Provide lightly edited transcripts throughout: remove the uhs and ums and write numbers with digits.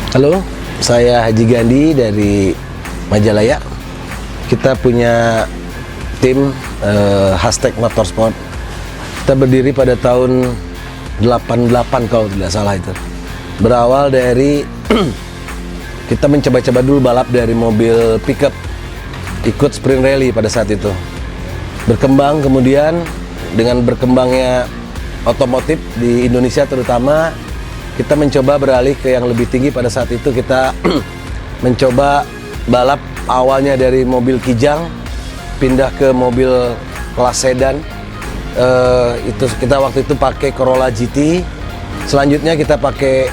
Halo, saya Haji Gandhi dari Majalaya. Kita punya tim Hashtag Motorsport. Kita berdiri pada tahun 88 kalau tidak salah itu. Berawal dari kita mencoba-coba dulu balap dari mobil pickup, ikut sprint rally pada saat itu. Berkembang kemudian dengan berkembangnya otomotif di Indonesia terutama, kita mencoba beralih ke yang lebih tinggi. Pada saat itu kita mencoba balap awalnya dari mobil kijang, pindah ke mobil kelas sedan. Itu kita waktu itu pakai Corolla GT. Selanjutnya kita pakai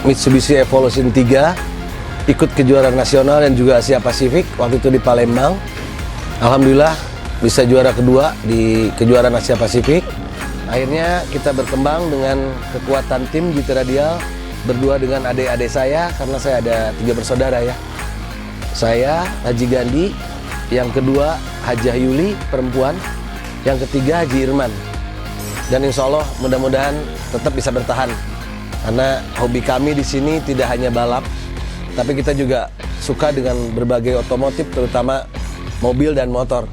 Mitsubishi Evolution 3, ikut kejuaraan nasional dan juga Asia Pasifik waktu itu di Palembang. Alhamdulillah bisa juara kedua di kejuaraan Asia Pasifik. Akhirnya kita berkembang dengan kekuatan tim GT Radial berdua dengan adik-adik saya, karena saya ada 3 bersaudara ya. Saya Haji Gandhi, yang kedua Hajah Yuli perempuan, yang ketiga Haji Irman. Dan insya Allah mudah-mudahan tetap bisa bertahan, karena hobi kami di sini tidak hanya balap, tapi kita juga suka dengan berbagai otomotif, terutama mobil dan motor.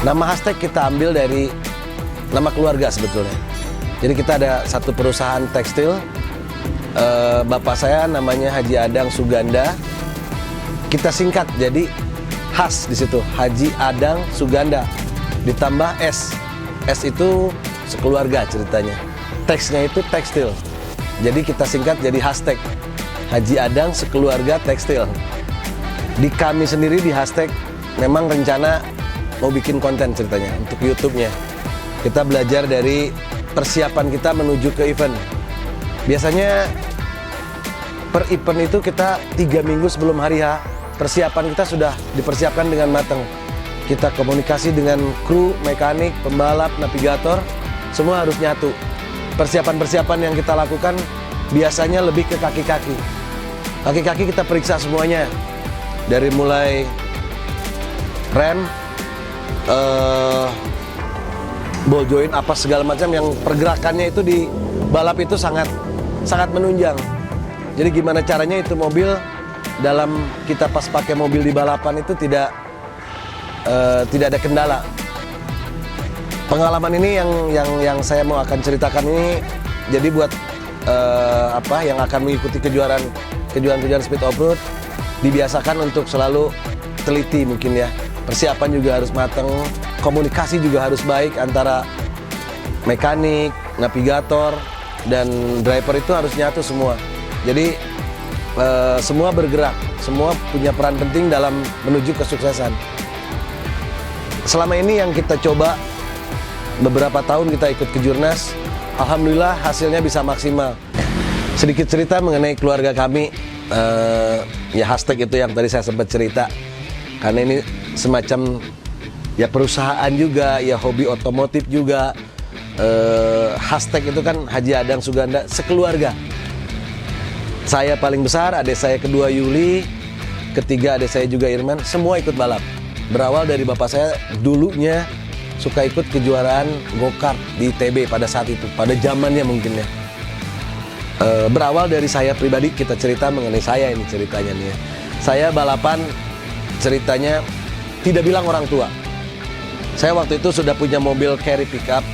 Nama hashtag kita ambil dari nama keluarga sebetulnya. Jadi kita ada satu perusahaan tekstil. Bapak saya namanya Haji Adang Suganda. Kita singkat jadi Has di situ, Haji Adang Suganda. Ditambah S. S itu sekeluarga ceritanya. Teksnya itu tekstil. Jadi kita singkat jadi hashtag Haji Adang Sekeluarga Tekstil. Di kami sendiri di hashtag memang rencana mau bikin konten ceritanya untuk YouTube-nya. Kita belajar dari persiapan kita menuju ke event. Biasanya per event itu kita 3 minggu sebelum hari H, persiapan kita sudah dipersiapkan dengan matang. Kita komunikasi dengan kru, mekanik, pembalap, navigator, semua harus nyatu. Persiapan-persiapan yang kita lakukan biasanya lebih ke kaki-kaki. Kaki-kaki kita periksa semuanya, dari mulai rem, ball joint, apa segala macam yang pergerakannya itu di balap itu sangat menunjang. Jadi gimana caranya itu mobil dalam kita pas pakai mobil di balapan itu tidak ada kendala. Pengalaman ini yang saya mau akan ceritakan ini, jadi buat yang akan mengikuti kejuaraan speed off road, dibiasakan untuk selalu teliti mungkin ya. Persiapan juga harus matang, komunikasi juga harus baik antara mekanik, navigator, dan driver itu harus nyatu semua. Jadi semua bergerak, semua punya peran penting dalam menuju kesuksesan. Selama ini yang kita coba, beberapa tahun kita ikut kejurnas, alhamdulillah hasilnya bisa maksimal. Sedikit cerita mengenai keluarga kami, ya hashtag itu yang tadi saya sempat cerita. Karena ini semacam ya perusahaan juga, ya hobi otomotif juga. Hashtag itu kan Haji Adang Suganda sekeluarga. Saya paling besar, adik saya kedua Yuli, ketiga adik saya juga Irman, semua ikut balap. Berawal dari bapak saya dulunya suka ikut kejuaraan go-kart di TB pada saat itu, pada zamannya mungkin ya. Berawal dari saya pribadi, kita cerita mengenai saya ini ceritanya nih ya. Saya balapan ceritanya tidak bilang orang tua. Saya waktu itu sudah punya mobil carry pickup,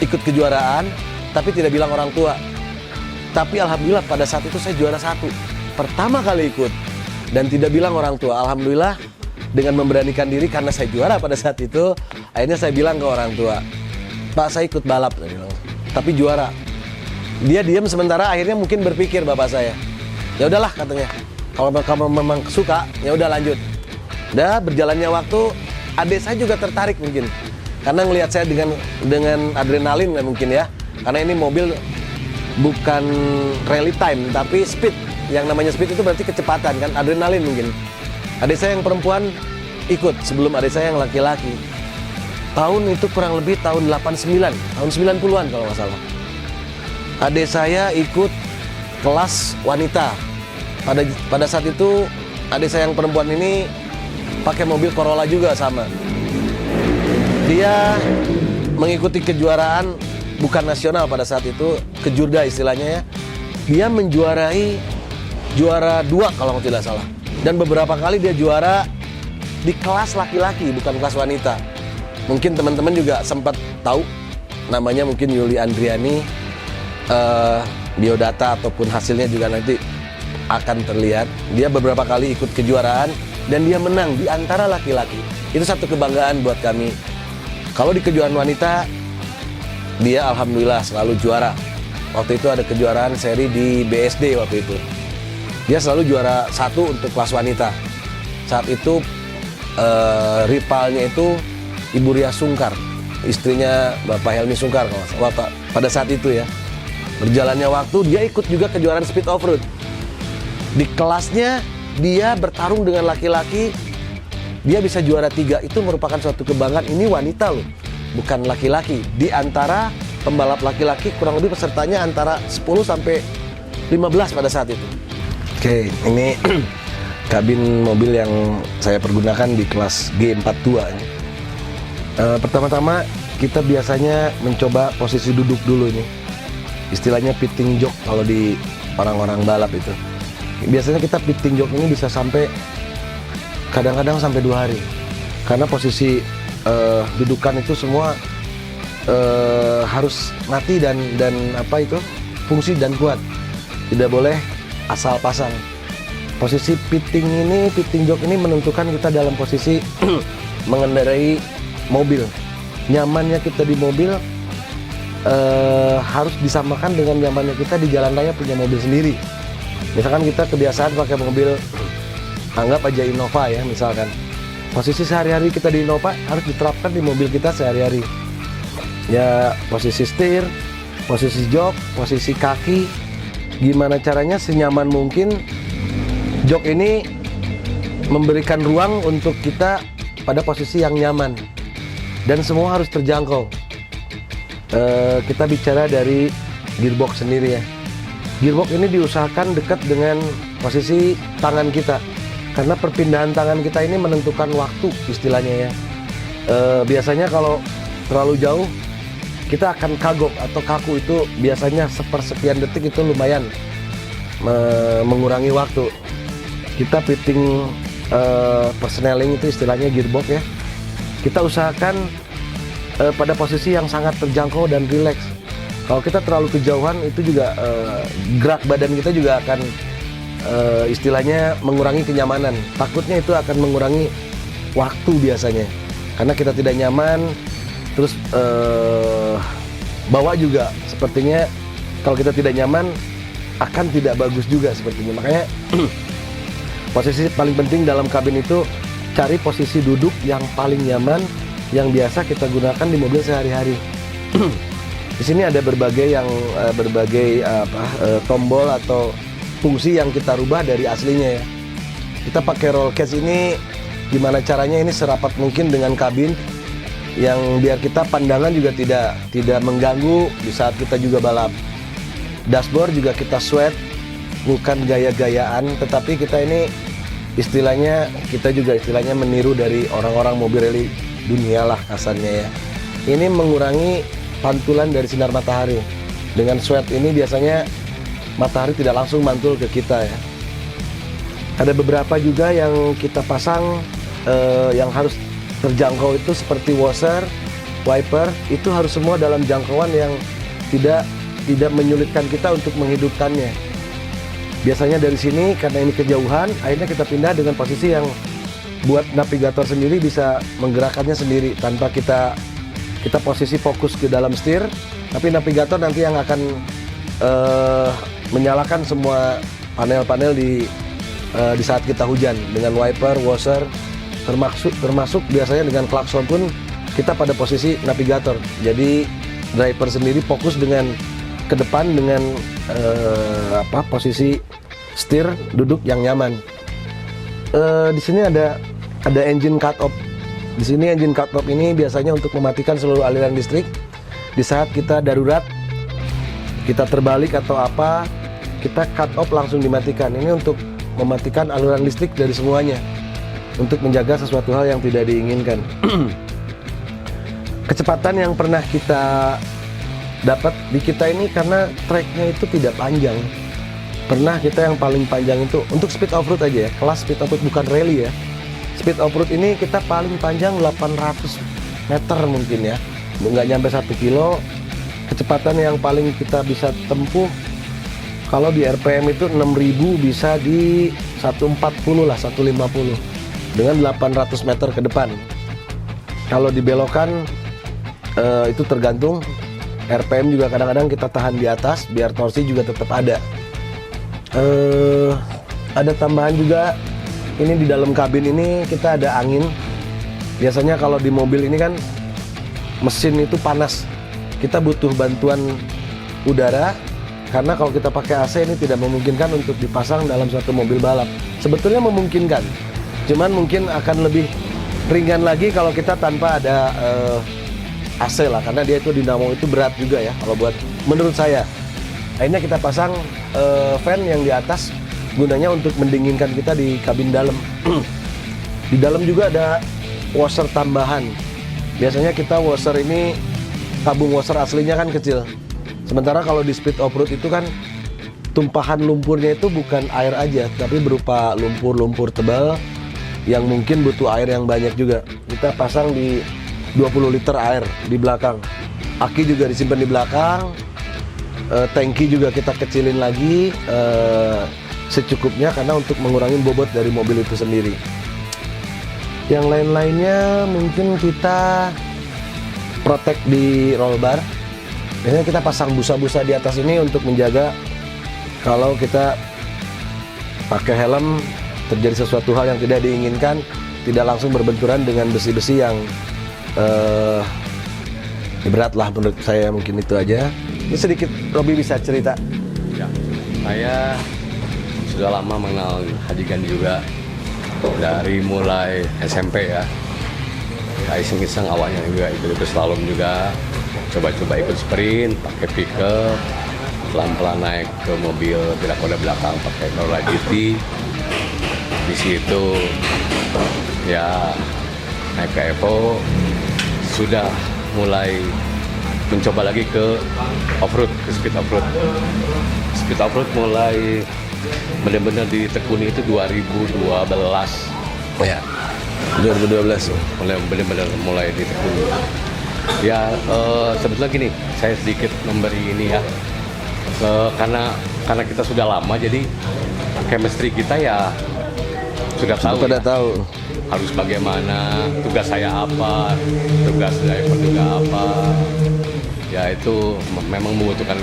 ikut kejuaraan, tapi tidak bilang orang tua. Tapi alhamdulillah pada saat itu saya juara 1, pertama kali ikut, dan tidak bilang orang tua. Alhamdulillah dengan memberanikan diri, karena saya juara pada saat itu, akhirnya saya bilang ke orang tua, Pak saya ikut balap, saya bilang, tapi juara. Dia diam sementara, akhirnya mungkin berpikir bapak saya, ya udahlah katanya, kalau kamu memang suka, ya udah lanjut. Dah berjalannya waktu, adik saya juga tertarik mungkin, karena ngelihat saya dengan adrenalin mungkin ya, karena ini mobil bukan rally time tapi speed. Yang namanya speed itu berarti kecepatan kan, adrenalin mungkin. Adik saya yang perempuan ikut sebelum adik saya yang laki-laki. Tahun itu kurang lebih tahun 89, tahun 90-an kalau nggak salah. Adik saya ikut kelas wanita. Pada saat itu adik saya yang perempuan ini pakai mobil Corolla juga sama. Dia mengikuti kejuaraan bukan nasional pada saat itu, kejurda istilahnya ya. Dia menjuarai juara 2 kalau tidak salah. Dan beberapa kali dia juara di kelas laki-laki, bukan kelas wanita. Mungkin teman-teman juga sempat tahu namanya, mungkin Yuli Andriani. Biodata ataupun hasilnya juga nanti akan terlihat. Dia beberapa kali ikut kejuaraan dan dia menang di antara laki-laki. Itu satu kebanggaan buat kami. Kalau di kejuaraan wanita, dia alhamdulillah selalu juara. Waktu itu ada kejuaraan seri di BSD waktu itu. Dia selalu juara 1 untuk kelas wanita. Saat itu rivalnya itu Ibu Ria Sungkar, istrinya Bapak Helmi Sungkar pada saat itu ya. Berjalannya waktu dia ikut juga kejuaraan speed off-road. Di kelasnya dia bertarung dengan laki-laki, dia bisa juara 3. Itu merupakan suatu kebanggaan. Ini wanita loh, bukan laki-laki. Di antara pembalap laki-laki kurang lebih pesertanya antara 10 sampai 15 pada saat itu. Oke, ini kabin mobil yang saya pergunakan di kelas G42 ini. Pertama-tama kita biasanya mencoba posisi duduk dulu ini. Istilahnya pitting jog kalau di orang-orang balap itu. Biasanya kita pitting jog ini bisa sampai kadang-kadang sampai 2 hari. Karena posisi dudukan itu semua harus mati dan apa itu fungsi dan kuat. Tidak boleh asal pasang. Posisi pitting jog ini menentukan kita dalam posisi mengendarai mobil. Nyamannya kita di mobil harus disamakan dengan nyamannya kita di jalan raya punya mobil sendiri. Misalkan kita kebiasaan pakai mobil, anggap aja Innova ya misalkan. Posisi sehari-hari kita di Innova harus diterapkan di mobil kita sehari-hari. Ya posisi setir, posisi jok, posisi kaki, gimana caranya senyaman mungkin. Jok ini memberikan ruang untuk kita pada posisi yang nyaman dan semua harus terjangkau. Kita bicara dari gearbox sendiri ya. Gearbox ini diusahakan dekat dengan posisi tangan kita karena perpindahan tangan kita ini menentukan waktu istilahnya ya. Biasanya kalau terlalu jauh kita akan kagok atau kaku, itu biasanya sepersekian detik itu lumayan mengurangi waktu. Kita fitting persneling itu istilahnya gearbox ya. Kita usahakan pada posisi yang sangat terjangkau dan rileks. Kalau kita terlalu kejauhan itu juga gerak badan kita juga akan istilahnya mengurangi kenyamanan. Takutnya itu akan mengurangi waktu biasanya. Karena kita tidak nyaman, terus bawa juga sepertinya kalau kita tidak nyaman akan tidak bagus juga sepertinya. Makanya posisi paling penting dalam kabin itu cari posisi duduk yang paling nyaman yang biasa kita gunakan di mobil sehari-hari. Di sini ada berbagai tombol atau fungsi yang kita rubah dari aslinya ya. Kita pakai roll cage ini, gimana caranya ini serapat mungkin dengan kabin, yang biar kita pandangan juga tidak mengganggu di saat kita juga balap. Dashboard juga kita sweat, bukan gaya-gayaan, tetapi kita ini kita juga istilahnya meniru dari orang-orang mobil rally dunia lah kasarnya ya. Ini mengurangi pantulan dari sinar matahari. Dengan sweat ini biasanya matahari tidak langsung mantul ke kita ya. Ada beberapa juga yang kita pasang yang harus terjangkau itu seperti washer, wiper, itu harus semua dalam jangkauan yang tidak menyulitkan kita untuk menghidupkannya. Biasanya dari sini karena ini kejauhan, akhirnya kita pindah dengan posisi yang buat navigator sendiri bisa menggerakkannya sendiri tanpa kita posisi fokus ke dalam setir, tapi navigator nanti yang akan menyalakan semua panel-panel di saat kita hujan dengan wiper, washer, termasuk biasanya dengan klakson pun kita pada posisi navigator. Jadi driver sendiri fokus dengan ke depan dengan posisi setir duduk yang nyaman. Di sini ada engine cut off. Di sini engine cut off ini biasanya untuk mematikan seluruh aliran listrik di saat kita darurat, kita terbalik atau apa, kita cut off langsung dimatikan. Ini untuk mematikan aliran listrik dari semuanya untuk menjaga sesuatu hal yang tidak diinginkan. Kecepatan yang pernah kita dapat di kita ini karena treknya itu tidak panjang. Pernah kita yang paling panjang itu untuk speed off-road aja ya, kelas speed off-road bukan rally ya. Speed off-road ini kita paling panjang 800 meter mungkin ya, nggak nyampe 1 kilo. Kecepatan yang paling kita bisa tempuh kalau di RPM itu 6000 bisa di 140 lah, 150 dengan 800 meter ke depan. Kalau dibelokan itu tergantung RPM juga, kadang-kadang kita tahan di atas biar torsi juga tetap ada. Ada tambahan juga, ini di dalam kabin ini kita ada angin. Biasanya kalau di mobil ini kan mesin itu panas, kita butuh bantuan udara karena kalau kita pakai AC ini tidak memungkinkan untuk dipasang dalam satu mobil balap. Sebetulnya memungkinkan, cuman mungkin akan lebih ringan lagi kalau kita tanpa ada AC lah, karena dia itu dinamo itu berat juga ya kalau buat menurut saya. Akhirnya kita pasang fan yang di atas gunanya untuk mendinginkan kita di kabin dalam. Di dalam juga ada washer tambahan. Biasanya kita washer ini, tabung washer aslinya kan kecil. Sementara kalau di speed off-road itu kan tumpahan lumpurnya itu bukan air aja, tapi berupa lumpur-lumpur tebal yang mungkin butuh air yang banyak juga. Kita pasang di 20 liter air di belakang. Aki juga disimpan di belakang. Tangki juga kita kecilin lagi secukupnya karena untuk mengurangi bobot dari mobil itu sendiri. Yang lain-lainnya mungkin kita protect di roll bar. Biasanya kita pasang busa-busa di atas ini untuk menjaga kalau kita pakai helm terjadi sesuatu hal yang tidak diinginkan, tidak langsung berbenturan dengan besi-besi yang berat lah menurut saya. Mungkin itu aja. Ini sedikit Robi bisa cerita. Ya, saya sudah lama mengenal Haji Gani juga. Dari mulai SMP ya, iseng-iseng awalnya juga ikut slalom juga, coba-coba ikut sprint, pakai pickup, pelan-pelan naik ke mobil tidak roda belakang pakai Corolla GT. Di situ ya naik ke Evo, sudah mulai mencoba lagi ke off-road, ke speed off-road. Speed off-road mulai benar-benar ditekuni itu 2012. Ya, 2012 benar-benar mulai ditekuni. Ya sebetulnya gini, saya sedikit memberi ini ya, karena kita sudah lama jadi chemistry kita ya sudah tahu. Sudah tahu Harus bagaimana, tugas saya apa, tugas driver juga apa. Ya itu memang membutuhkan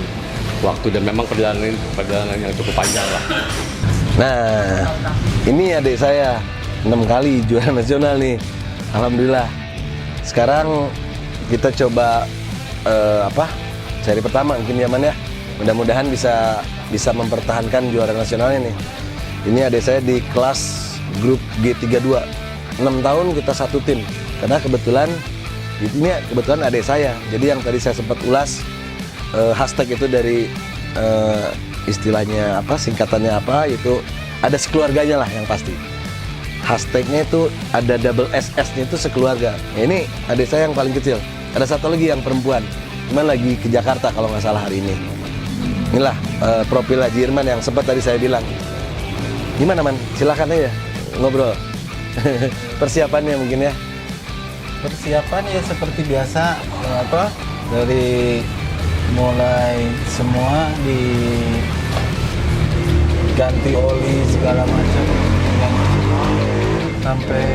waktu dan memang perjalanan yang cukup panjang lah. Nah, ini adik saya 6 kali juara nasional nih, alhamdulillah. Sekarang kita coba seri pertama mungkin ya Man ya. Mudah-mudahan bisa mempertahankan juara nasionalnya nih. Ini adik saya di kelas grup G32, 6 tahun kita satu tim. Karena kebetulan adik saya. Jadi yang tadi saya sempat ulas hashtag itu dari istilahnya apa, singkatannya apa, itu ada sekeluarganya lah yang pasti. Hashtagnya itu ada double SS-nya itu sekeluarga. Nah, ini adik saya yang paling kecil. Ada satu lagi yang perempuan, cuman lagi ke Jakarta kalau nggak salah hari ini. Inilah profil Haji Irman yang sempat tadi saya bilang. Gimana Man? Silakan aja ngobrol. Persiapannya mungkin ya. Persiapan ya seperti biasa, dari mulai semua diganti oli segala macam yang sampai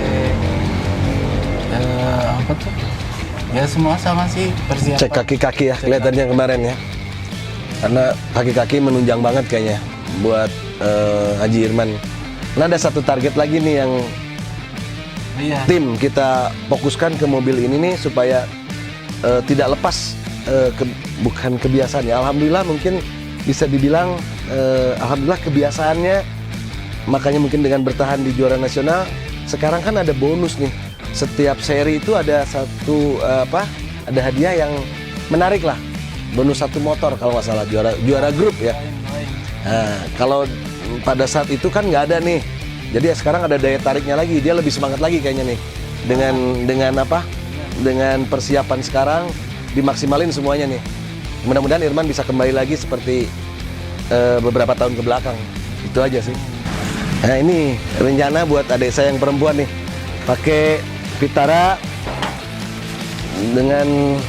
ya semua sama sih persiapan. Cek kaki-kaki ya kelihatannya kemarin ya, karena kaki-kaki menunjang banget kayaknya buat Haji Irman. Nah ada satu target lagi nih yang tim kita fokuskan ke mobil ini nih supaya tidak lepas bukan kebiasaan ya. Alhamdulillah mungkin bisa dibilang alhamdulillah kebiasaannya, makanya mungkin dengan bertahan di juara nasional. Sekarang kan ada bonus nih, setiap seri itu ada ada hadiah yang menarik lah, bonus 1 motor kalau nggak salah, juara grup ya. Nah, kalau pada saat itu kan nggak ada nih. Jadi ya sekarang ada daya tariknya lagi. Dia lebih semangat lagi kayaknya nih. Dengan apa? Dengan persiapan sekarang dimaksimalin semuanya nih. Mudah-mudahan Irman bisa kembali lagi seperti beberapa tahun ke belakang. Itu aja sih. Nah ini rencana buat adik saya yang perempuan nih. Pakai Vitara dengan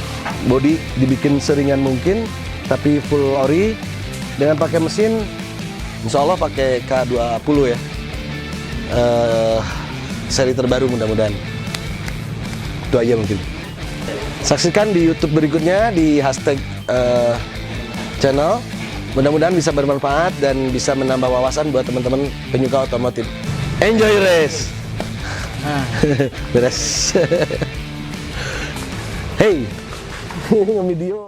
body dibikin seringan mungkin, tapi full ori. Dengan pakai mesin, insya Allah pakai K20 ya. Seri terbaru mudah-mudahan. Itu aja mungkin. Saksikan di YouTube berikutnya di hashtag channel. Mudah-mudahan bisa bermanfaat dan bisa menambah wawasan buat teman-teman penyuka otomotif. Enjoy race. Beres. Hey, ini video.